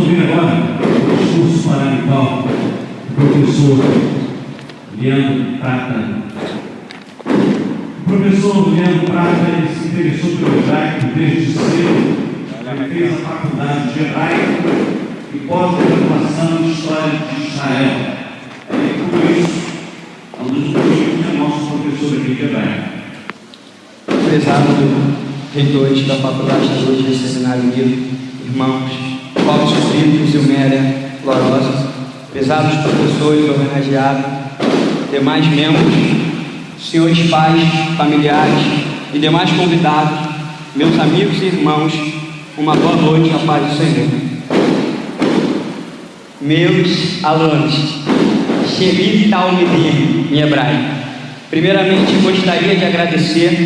ouvir agora o discurso paralimpal do professor Leandro Prata. O professor Leandro Prata ele se interessou pelo hebraico desde cedo. Ele fez a faculdade de hebraico e pós-graduação em História de Israel. E por isso, é um dos motivos que é nosso professor aqui de hebraico. Prezado reitores da Faculdade de Teologia e Seminário Unido, irmãos Paulo Suspiro, Zilméria, Glorosa, pesados professores, homenageados, demais membros, senhores pais, familiares e demais convidados, meus amigos e irmãos, uma boa noite, a paz do Senhor. Meus alunos, Shevit Talmidim, em hebraico, primeiramente gostaria de agradecer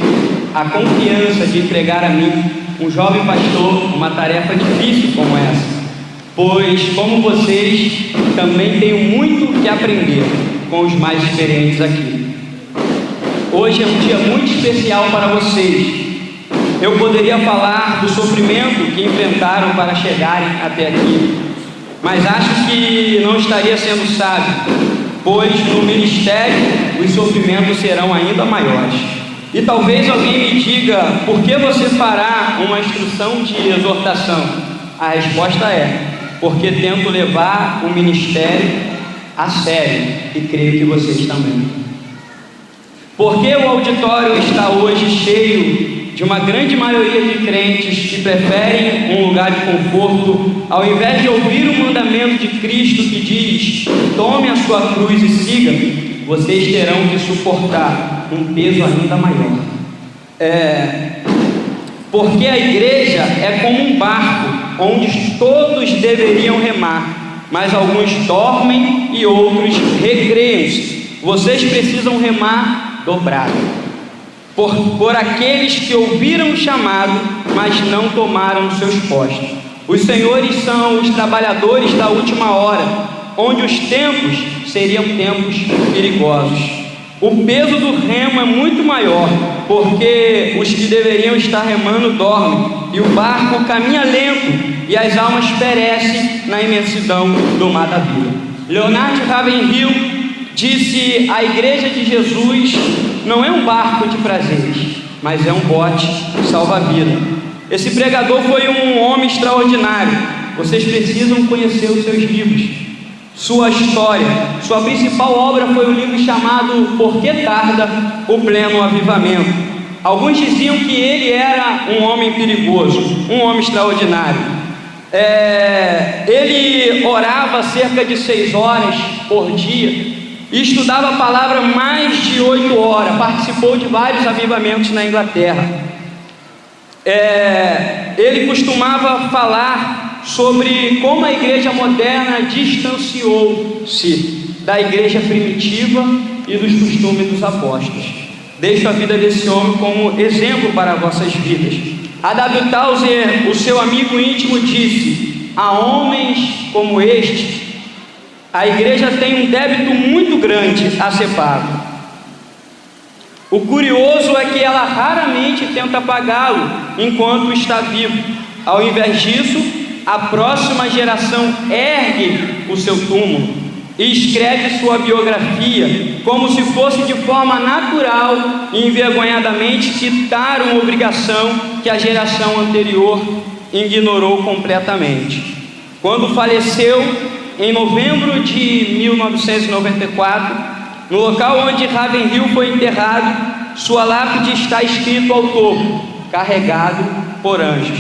a confiança de entregar a mim, um jovem pastor, uma tarefa difícil como essa, pois, como vocês, também tenho muito que aprender com os mais experientes aqui. Hoje é um dia muito especial para vocês. Eu poderia falar do sofrimento que enfrentaram para chegarem até aqui, mas acho que não estaria sendo sábio, pois no ministério os sofrimentos serão ainda maiores. E talvez alguém me diga, por que você fará uma instrução de exortação? A resposta é, porque tento levar o ministério a sério e creio que vocês também. Porque o auditório está hoje cheio de uma grande maioria de crentes que preferem um lugar de conforto, ao invés de ouvir o mandamento de Cristo que diz, tome a sua cruz e siga-me, vocês terão que suportar um peso ainda maior. Porque a igreja é como um barco, onde todos deveriam remar, mas alguns dormem e outros recreiam-se. Vocês precisam remar dobrado. Por aqueles que ouviram o chamado, mas não tomaram seus postos. Os senhores são os trabalhadores da última hora, onde os tempos seriam tempos perigosos. O peso do remo é muito maior, porque os que deveriam estar remando dormem, e o barco caminha lento, e as almas perecem na imensidão do mar da vida. Leonard Ravenhill disse: a igreja de Jesus não é um barco de prazeres, mas é um bote salva-vida. Esse pregador foi um homem extraordinário. Vocês precisam conhecer os seus livros, sua história. Sua principal obra foi um livro chamado Por que Tarda o Pleno Avivamento? Alguns diziam que ele era um homem perigoso, um homem extraordinário. Ele orava cerca de 6 horas por dia e estudava a palavra mais de 8 horas, participou de vários avivamentos na Inglaterra. Ele costumava falar sobre como a igreja moderna distanciou-se da igreja primitiva e dos costumes dos apóstolos. Deixo a vida desse homem como exemplo para vossas vidas. A W. Tozer, o seu amigo íntimo, disse: a homens como este, a igreja tem um débito muito grande a ser pago. O curioso é que ela raramente tenta pagá-lo enquanto está vivo. Ao invés disso, a próxima geração ergue o seu túmulo e escreve sua biografia como se fosse de forma natural e envergonhadamente quitar uma obrigação que a geração anterior ignorou completamente. Quando faleceu, em novembro de 1994, no local onde Ravenhill foi enterrado, sua lápide está escrito ao topo: carregado por anjos.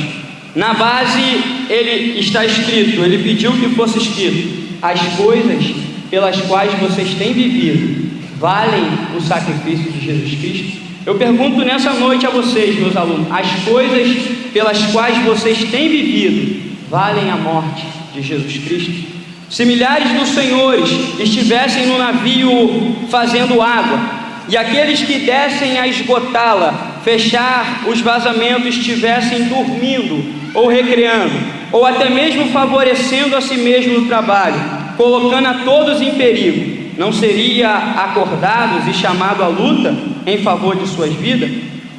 Na base ele está escrito, ele pediu que fosse escrito: as coisas pelas quais vocês têm vivido valem o sacrifício de Jesus Cristo? Eu pergunto nessa noite a vocês, meus alunos, as coisas pelas quais vocês têm vivido valem a morte de Jesus Cristo? Se milhares dos senhores estivessem no navio fazendo água, e aqueles que descem a esgotá-la, fechar os vazamentos, estivessem dormindo ou recreando, ou até mesmo favorecendo a si mesmo no trabalho, colocando a todos em perigo, não seria acordados e chamado à luta em favor de suas vidas?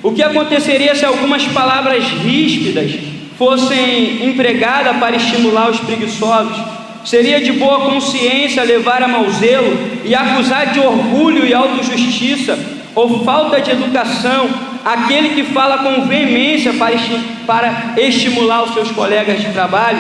O que aconteceria se algumas palavras ríspidas fossem empregadas para estimular os preguiçosos, seria de boa consciência levar a mau zelo e acusar de orgulho e autojustiça ou falta de educação aquele que fala com veemência para estimular os seus colegas de trabalho,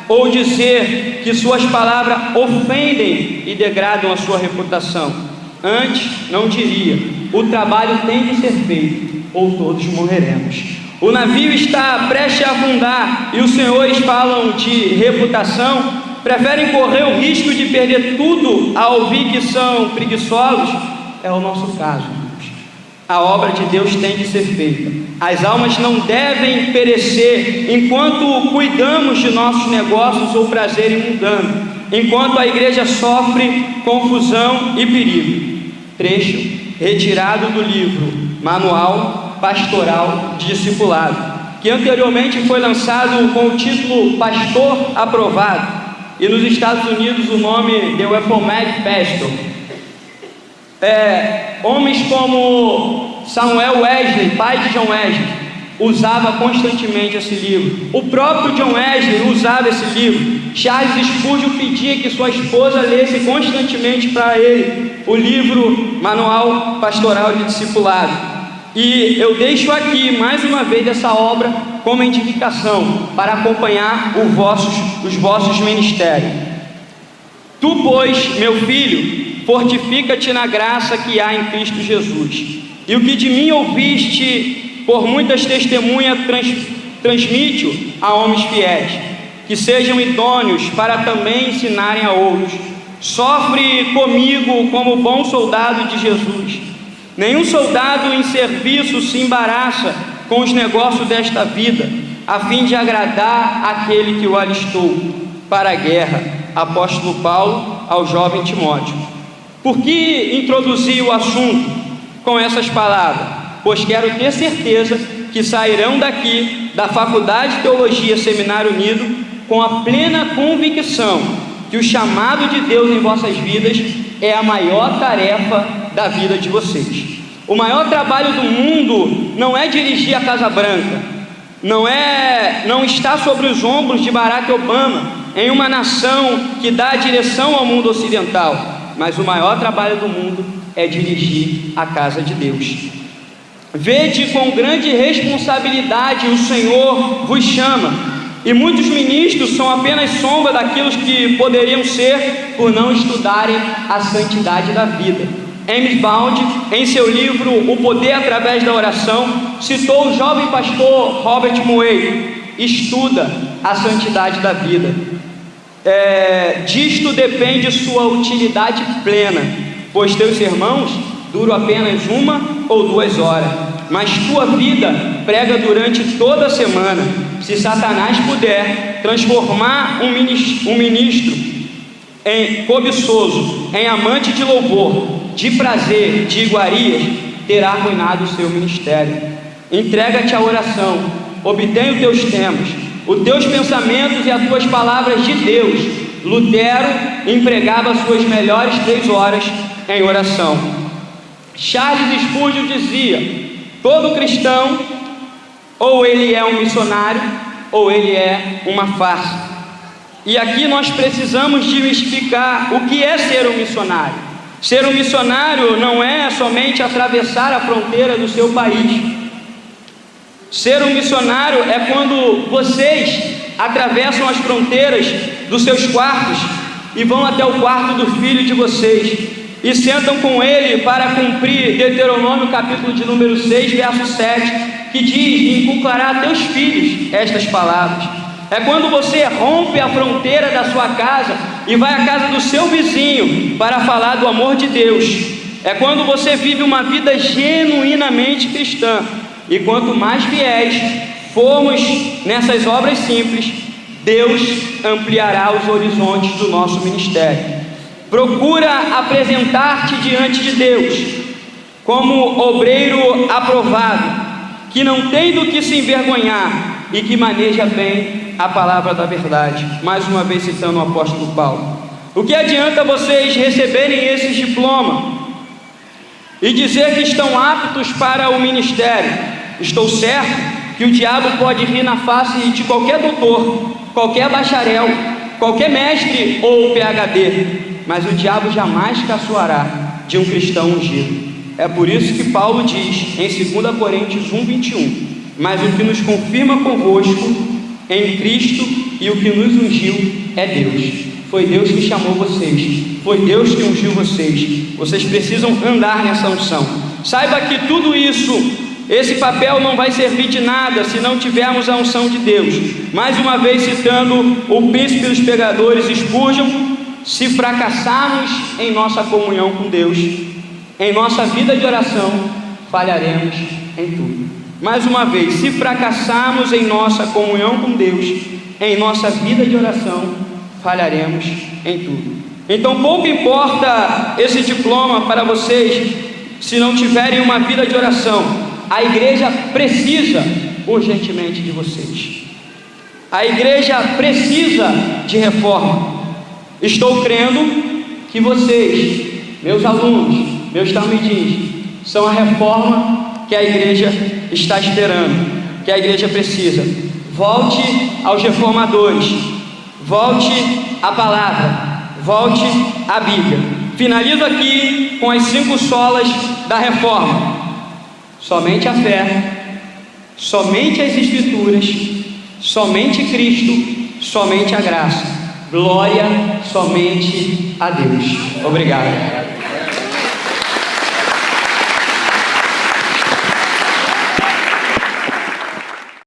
ou dizer que suas palavras ofendem e degradam a sua reputação? Antes, não diria: o trabalho tem de ser feito, ou todos morreremos. O navio está prestes a afundar e os senhores falam de reputação, preferem correr o risco de perder tudo ao ouvir que são preguiçosos? É o nosso caso, irmãos. A obra de Deus tem de ser feita. As almas não devem perecer enquanto cuidamos de nossos negócios ou prazer mundano, enquanto a igreja sofre confusão e perigo. Trecho retirado do livro Manual Pastoral de Discipulado, que anteriormente foi lançado com o título Pastor Aprovado, e nos Estados Unidos o nome The Reformed Pastor. Homens como Samuel Wesley, pai de John Wesley, usava constantemente esse livro. O próprio John Wesley usava esse livro. Charles Spurgeon pedia que sua esposa lesse constantemente para ele o livro Manual Pastoral de Discipulado. E eu deixo aqui mais uma vez essa obra como indicação para acompanhar os vossos ministérios. Tu, pois, meu filho, fortifica-te na graça que há em Cristo Jesus. E o que de mim ouviste por muitas testemunhas, transmite-o a homens fiéis, que sejam idôneos para também ensinarem a outros. Sofre comigo como bom soldado de Jesus. Nenhum soldado em serviço se embaraça com os negócios desta vida, a fim de agradar aquele que o alistou para a guerra. Apóstolo Paulo ao jovem Timóteo. Por que introduzi o assunto com essas palavras? Pois quero ter certeza que sairão daqui da Faculdade de Teologia Seminário Unido com a plena convicção que o chamado de Deus em vossas vidas é a maior tarefa da vida de vocês. O maior trabalho do mundo não é dirigir a Casa Branca, não está sobre os ombros de Barack Obama, em uma nação que dá a direção ao mundo ocidental, mas o maior trabalho do mundo é dirigir a casa de Deus. Vede com grande responsabilidade o Senhor vos chama, e muitos ministros são apenas sombra daquilo que poderiam ser por não estudarem a santidade da vida. Amos Bound, em seu livro O Poder através da Oração, citou o jovem pastor Robert Moe: estuda a santidade da vida. Disto depende sua utilidade plena, pois teus sermãos duram apenas 1 ou 2 horas, mas tua vida prega durante toda a semana. Se Satanás puder transformar um ministro em cobiçoso, em amante de louvor, de prazer, de iguarias, terá arruinado o seu ministério. Entrega-te à oração, obtém os teus temas, os teus pensamentos e as tuas palavras de Deus. Lutero empregava suas melhores 3 horas em oração. Charles Spurgeon dizia: todo cristão, ou ele é um missionário, ou ele é uma farsa. E aqui nós precisamos desmistificar o que é ser um missionário. Ser um missionário não é somente atravessar a fronteira do seu país. Ser um missionário é quando vocês atravessam as fronteiras dos seus quartos e vão até o quarto do filho de vocês e sentam com ele para cumprir Deuteronômio capítulo de número 6, verso 7, que diz: e inculcará a teus filhos estas palavras. É quando você rompe a fronteira da sua casa e vai à casa do seu vizinho para falar do amor de Deus. É quando você vive uma vida genuinamente cristã. E quanto mais fiéis formos nessas obras simples, Deus ampliará os horizontes do nosso ministério. Procura apresentar-te diante de Deus como obreiro aprovado, que não tem do que se envergonhar e que maneja bem a palavra da verdade. Mais uma vez citando o apóstolo Paulo. O que adianta vocês receberem esses diplomas e dizer que estão aptos para o ministério? Estou certo que o diabo pode rir na face de qualquer doutor, qualquer bacharel, qualquer mestre ou PhD, mas o diabo jamais caçoará de um cristão ungido. É por isso que Paulo diz em 2 Coríntios 1:21: mas o que nos confirma convosco em Cristo e o que nos ungiu é Deus. Foi Deus que chamou vocês, foi Deus que ungiu vocês. Vocês precisam andar nessa unção. Saiba que tudo isso, esse papel não vai servir de nada se não tivermos a unção de Deus. Mais uma vez citando o príncipe dos pregadores Spurgeon: se fracassarmos em nossa comunhão com Deus, em nossa vida de oração, falharemos em tudo. Mais uma vez, se fracassarmos em nossa comunhão com Deus, em nossa vida de oração, falharemos em tudo. Então pouco importa esse diploma para vocês se não tiverem uma vida de oração. A igreja precisa urgentemente de vocês. A igreja precisa de reforma. Estou crendo que vocês, meus alunos, meus talmidins, são a reforma que a igreja está esperando, que a igreja precisa. Volte aos reformadores, volte à palavra, volte à Bíblia. Finalizo aqui com as 5 solas da reforma: somente a fé, somente as Escrituras, somente Cristo, somente a graça, glória somente a Deus. Obrigado.